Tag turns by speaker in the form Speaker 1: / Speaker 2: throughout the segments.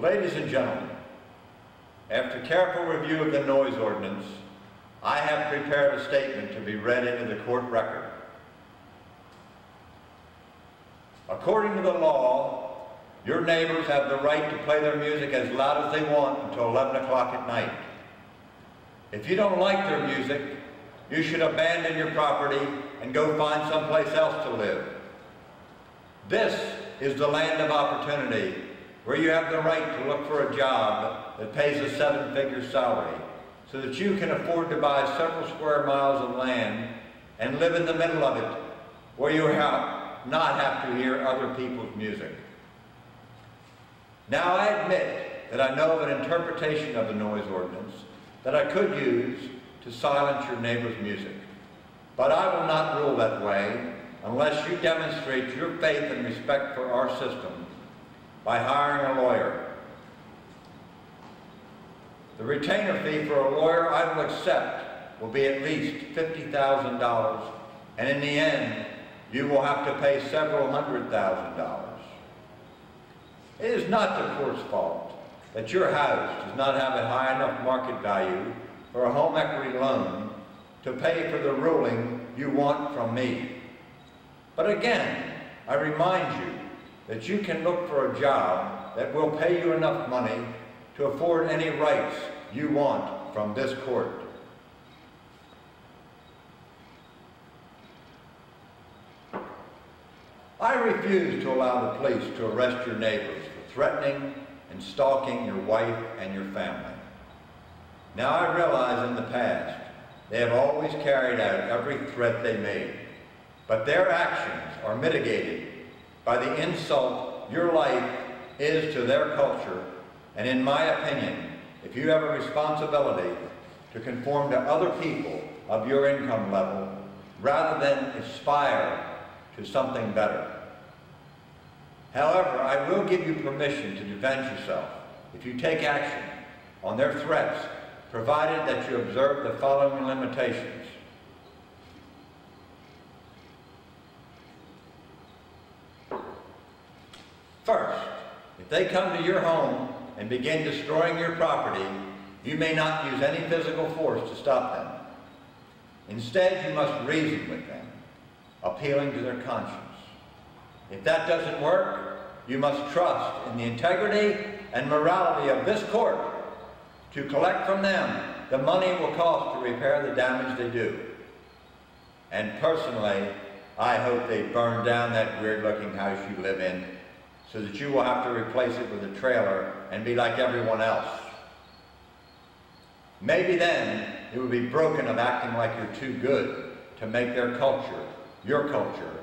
Speaker 1: Ladies and gentlemen, after careful review of the noise ordinance, I have prepared a statement to be read into the court record. According to the law, your neighbors have the right to play their music as loud as they want until 11 o'clock at night. If you don't like their music, you should abandon your property and go find someplace else to live. This is the land of opportunity, where you have the right to look for a job that pays a 7-figure salary so that you can afford to buy several square miles of land and live in the middle of it, where you not have to hear other people's music. Now, I admit that I know of an interpretation of the noise ordinance that I could use to silence your neighbor's music, but I will not rule that way unless you demonstrate your faith and respect for our system by hiring a lawyer. The retainer fee for a lawyer I will accept will be at least $50,000, and in the end, you will have to pay several $100,000. It is not the court's fault that your house does not have a high enough market value for a home equity loan to pay for the ruling you want from me. But again, I remind you that you can look for a job that will pay you enough money to afford any rights you want from this court. I refuse to allow the police to arrest your neighbors for threatening and stalking your wife and your family. Now, I realize in the past they have always carried out every threat they made, but their actions are mitigated by the insult your life is to their culture, and in my opinion, if you have a responsibility to conform to other people of your income level rather than aspire to something better. However, I will give you permission to defend yourself if you take action on their threats, provided that you observe the following limitations. First, if they come to your home and begin destroying your property, you may not use any physical force to stop them. Instead, you must reason with them, appealing to their conscience. If that doesn't work, you must trust in the integrity and morality of this court to collect from them the money it will cost to repair the damage they do. And personally, I hope they burn down that weird-looking house you live in so that you will have to replace it with a trailer and be like everyone else. Maybe then it will be broken of acting like you're too good to make their culture your culture,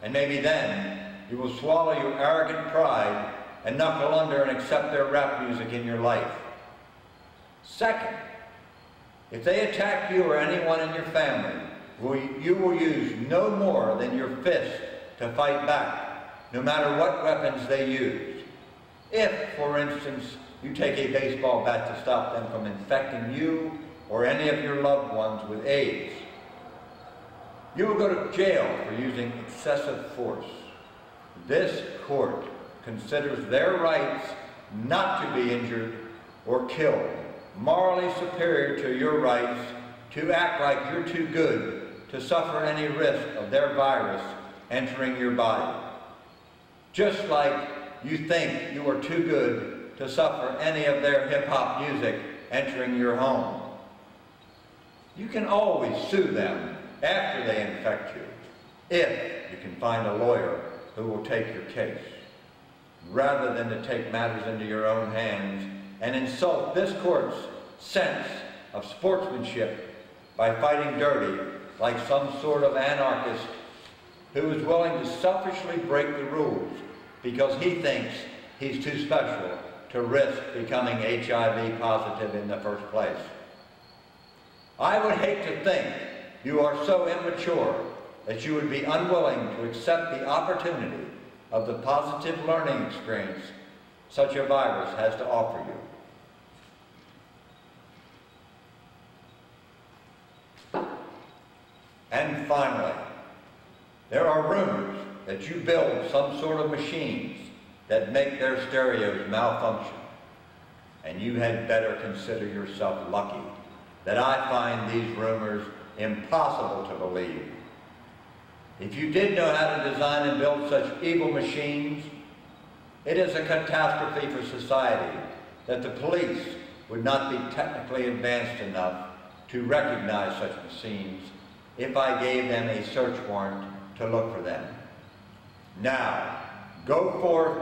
Speaker 1: and maybe then you will swallow your arrogant pride and knuckle under and accept their rap music in your life. Second, if they attack you or anyone in your family, you will use no more than your fist to fight back, no matter what weapons they use. If, for instance, you take a baseball bat to stop them from infecting you or any of your loved ones with AIDS, you will go to jail for using excessive force. This court considers their rights not to be injured or killed morally superior to your rights to act like you're too good to suffer any risk of their virus entering your body. Just like you think you are too good to suffer any of their hip-hop music entering your home. You can always sue them after they infect you, if you can find a lawyer who will take your case, rather than to take matters into your own hands and insult this court's sense of sportsmanship by fighting dirty like some sort of anarchist who is willing to selfishly break the rules because he thinks he's too special to risk becoming HIV positive in the first place. I would hate to think you are so immature that you would be unwilling to accept the opportunity of the positive learning experience such a virus has to offer you. And finally, there are rumors that you build some sort of machines that make their stereos malfunction. and you had better consider yourself lucky that I find these rumors impossible to believe. If you did know how to design and build such evil machines, it is a catastrophe for society that the police would not be technically advanced enough to recognize such machines if I gave them a search warrant to look for them. Now, go forth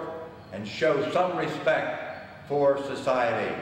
Speaker 1: and show some respect for society.